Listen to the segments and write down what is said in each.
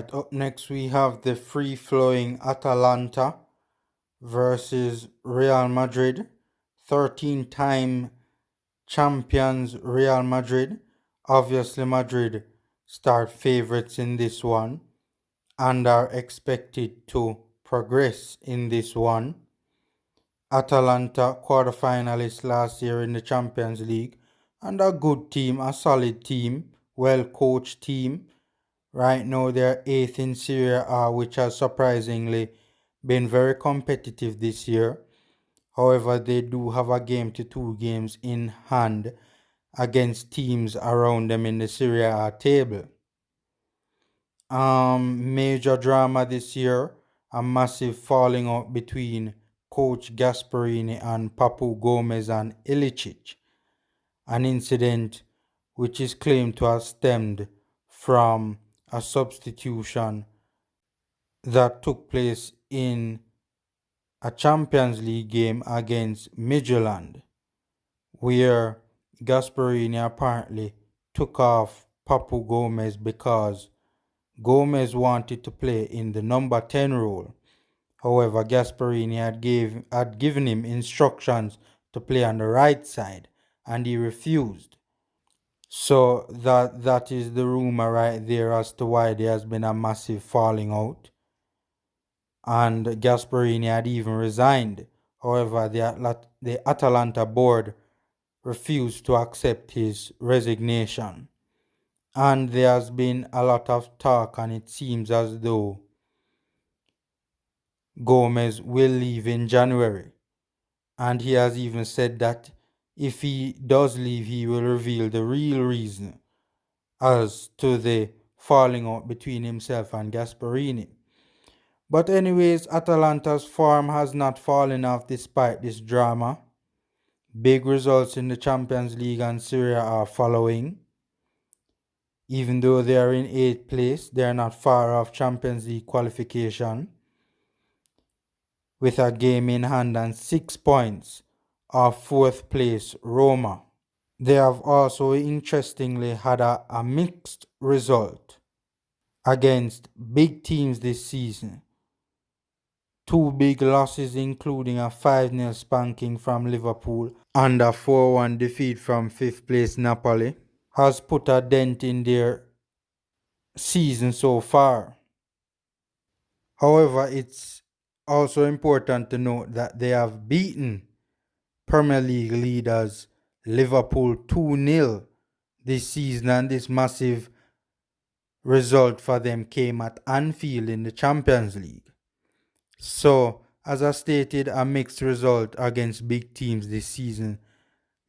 Alright, up next we have the free-flowing Atalanta versus Real Madrid. 13-time champions Real Madrid. Obviously Madrid start favourites in this one and are expected to progress in this one. Atalanta quarterfinalists last year in the Champions League, and a good team, a solid team, well-coached team. Right now they're 8th in Serie A, which has surprisingly been very competitive this year. However, they do have a game to 2 games in hand against teams around them in the Serie A table. Major drama this year, a massive falling out between Coach Gasperini and Papu Gomez and Ilicic. An incident which is claimed to have stemmed from a substitution that took place in a Champions League game against Midtjylland, where Gasperini apparently took off Papu Gomez because Gomez wanted to play in the number 10 role. However, Gasperini had given him instructions to play on the right side and he refused. So that is the rumor right there as to why there has been a massive falling out. And Gasperini had even resigned. However, the Atalanta board refused to accept his resignation. And there has been a lot of talk, and it seems as though Gomez will leave in January. And he has even said that if he does leave, he will reveal the real reason as to the falling out between himself and Gasperini. But anyways, Atalanta's form has not fallen off despite this drama. Big results in the Champions League and Serie A are following. Even though they are in 8th place, they are not far off Champions League qualification, with a game in hand and 6 points of 4th place Roma. They have also interestingly had a mixed result against big teams this season. 2 big losses, including a 5-0 spanking from Liverpool and a 4-1 defeat from 5th place Napoli, has put a dent in their season so far. However, it's also important to note that they have beaten Premier League leaders Liverpool 2-0 this season, and this massive result for them came at Anfield in the Champions League. So, as I stated, a mixed result against big teams this season,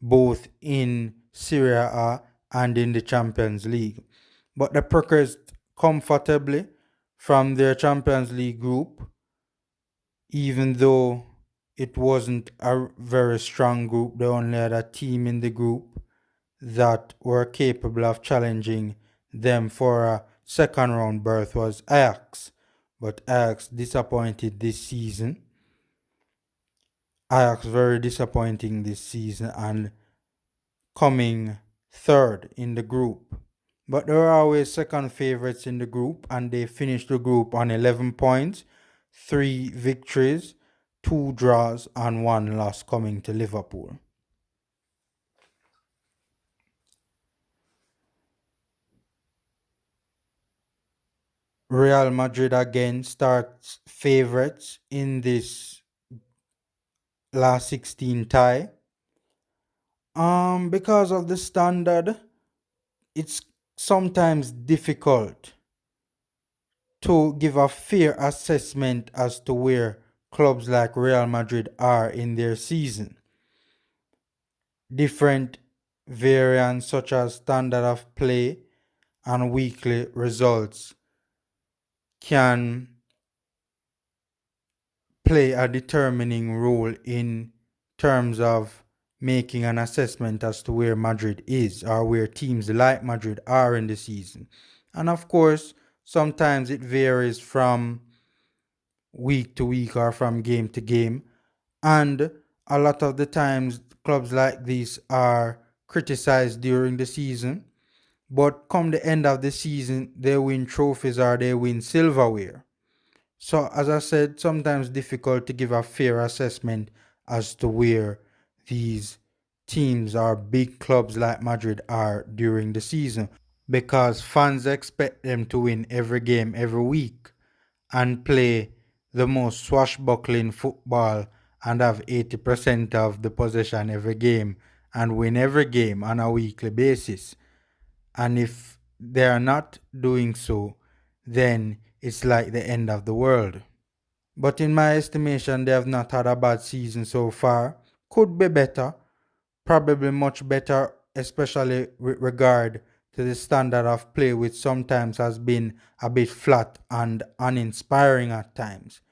both in Serie A and in the Champions League. But they progressed comfortably from their Champions League group, even though it wasn't a very strong group. They only had a team in the group that were capable of challenging them for a second round berth was Ajax. But Ajax disappointed this season. Ajax very disappointing this season and coming 3rd in the group. But there are always second favourites in the group, and they finished the group on 11 points, 3 victories, 2 draws and 1 loss coming to Liverpool. Real Madrid again starts favourites in this last 16 tie. Because of the standard, it's sometimes difficult to give a fair assessment as to where clubs like Real Madrid are in their season. Different variants such as standard of play and weekly results can play a determining role in terms of making an assessment as to where Madrid is or where teams like Madrid are in the season. And of course, sometimes it varies from week to week or from game to game. And a lot of the times, clubs like these are criticized during the season. But come the end of the season, they win trophies or they win silverware. So, as I said, sometimes difficult to give a fair assessment as to where these teams or big clubs like Madrid are during the season because fans expect them to win every game every week and play the most swashbuckling football and have 80% of the possession every game and win every game on a weekly basis. And if they are not doing so, then it's like the end of the world. But in my estimation, they have not had a bad season so far. Could be better, probably much better, especially with regard to the standard of play, which sometimes has been a bit flat and uninspiring at times.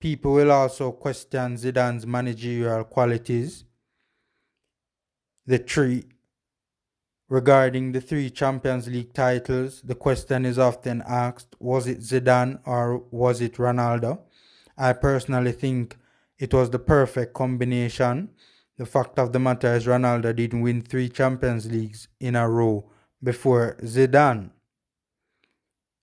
People will also question Zidane's managerial qualities. The three Regarding the three Champions League titles, the question is often asked, was it Zidane or was it Ronaldo? I personally think it was the perfect combination. The fact of the matter is Ronaldo didn't win three Champions Leagues in a row before Zidane,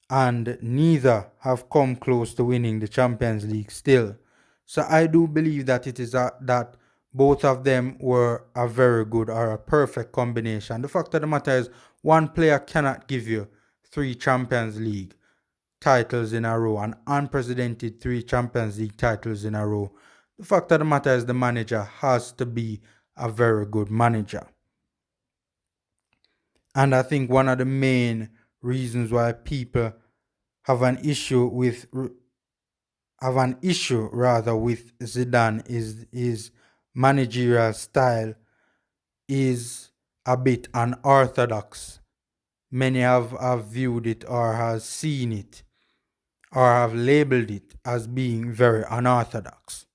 and neither have come close to winning the Champions League still. So I do believe that it is that both of them were a very good or a perfect combination. The fact of the matter is one player cannot give you three Champions League titles in a row, an unprecedented three Champions League titles in a row. The fact of the matter is the manager has to be a very good manager. And I think one of the main reasons why people have an issue with with Zidane is his managerial style is a bit unorthodox. Many have viewed it or have seen it or have labeled it as being very unorthodox.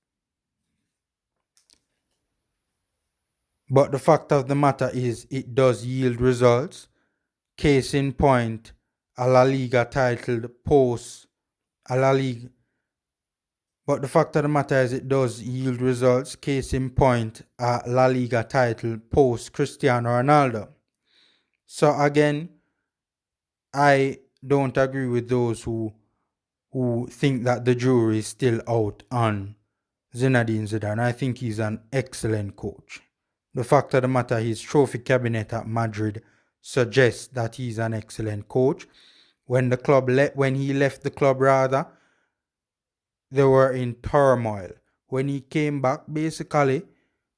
But the fact of the matter is it does yield results. Case in point, a La Liga titled post a La Liga But the fact of the matter is it does yield results. Case in point, a La Liga title post Cristiano Ronaldo. So again, I don't agree with those who think that the jury is still out on Zinedine Zidane. I think he's an excellent coach. The fact of the matter, his trophy cabinet at Madrid suggests that he's an excellent coach. When he left the club, rather, they were in turmoil. When he came back, basically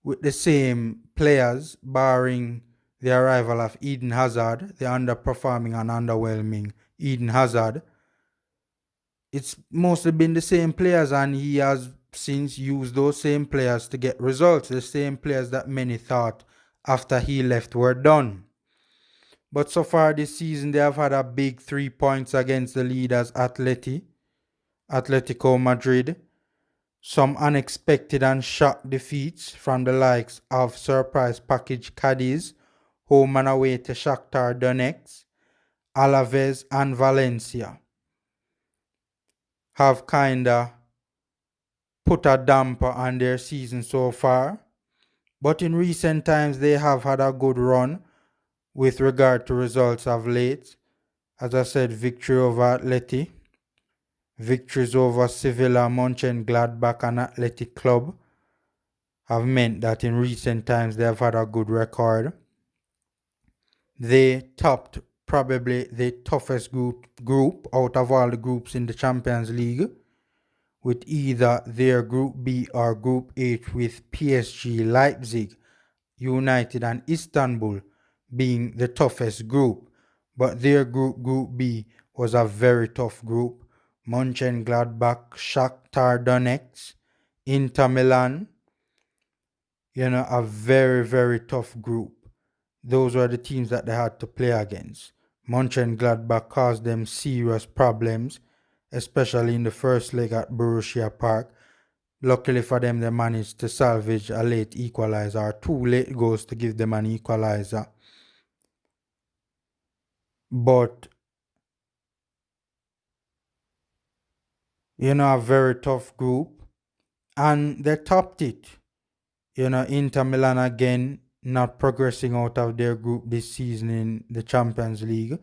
with the same players, barring the arrival of Eden Hazard, the underperforming and underwhelming Eden Hazard, it's mostly been the same players, and he has since used those same players to get results. The same players that many thought after he left were done. But so far this season, they have had a big 3 points against the leaders Atletico Madrid. Some unexpected and shock defeats from the likes of surprise package Cadiz, home and away to Shakhtar Donetsk, Alaves and Valencia have kinda put a damper on their season so far. But in recent times they have had a good run with regard to results of late. As I said, victory over Atleti, victories over Sevilla, Mönchengladbach and Athletic Club have meant that in recent times they have had a good record. They topped probably the toughest group out of all the groups in the Champions League, with either their Group B or Group H, with PSG, Leipzig, United and Istanbul being the toughest group. But their Group B, was a very tough group. Mönchengladbach, Shakhtar Donetsk, Inter Milan, a very, very tough group. Those were the teams that they had to play against. Mönchengladbach caused them serious problems, especially in the first leg at Borussia Park. Luckily for them, they managed to salvage a late equalizer, or two late goals to give them an equalizer. But, a very tough group. And they topped it. Inter Milan again not progressing out of their group this season in the Champions League.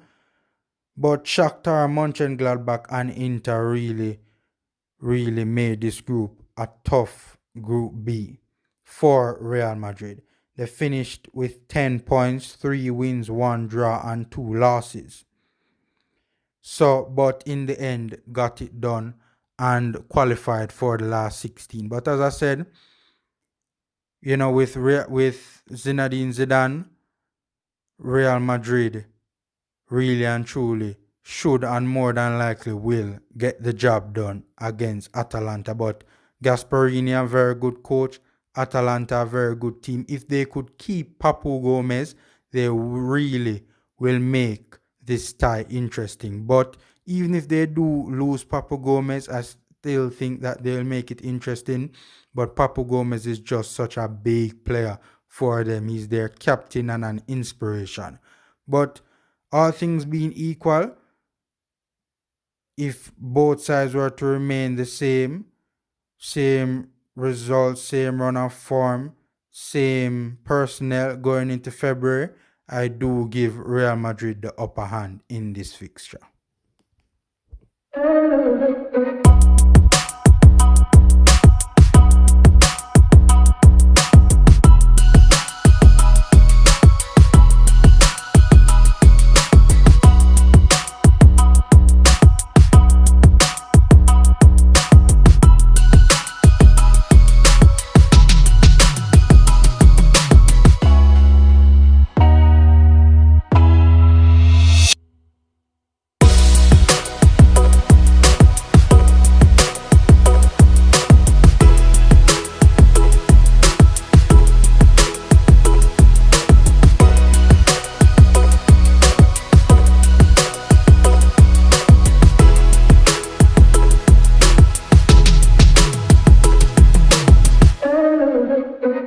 But Shakhtar, Mönchengladbach and Inter really made this group a tough Group B for Real Madrid. They finished with 10 points, 3 wins, 1 draw and 2 losses. So, but in the end, got it done and qualified for the last 16. But as I said, with Zinedine Zidane, Real Madrid really and truly should and more than likely will get the job done against Atalanta. But Gasperini, a very good coach, Atalanta, a very good team. If they could keep Papu Gomez, they really will make this tie interesting. But even if they do lose Papu Gomez, I still think that they'll make it interesting. But Papu Gomez is just such a big player for them. He's their captain and an inspiration. But all things being equal, if both sides were to remain the same results, same run of form, same personnel going into February, I do give Real Madrid the upper hand in this fixture.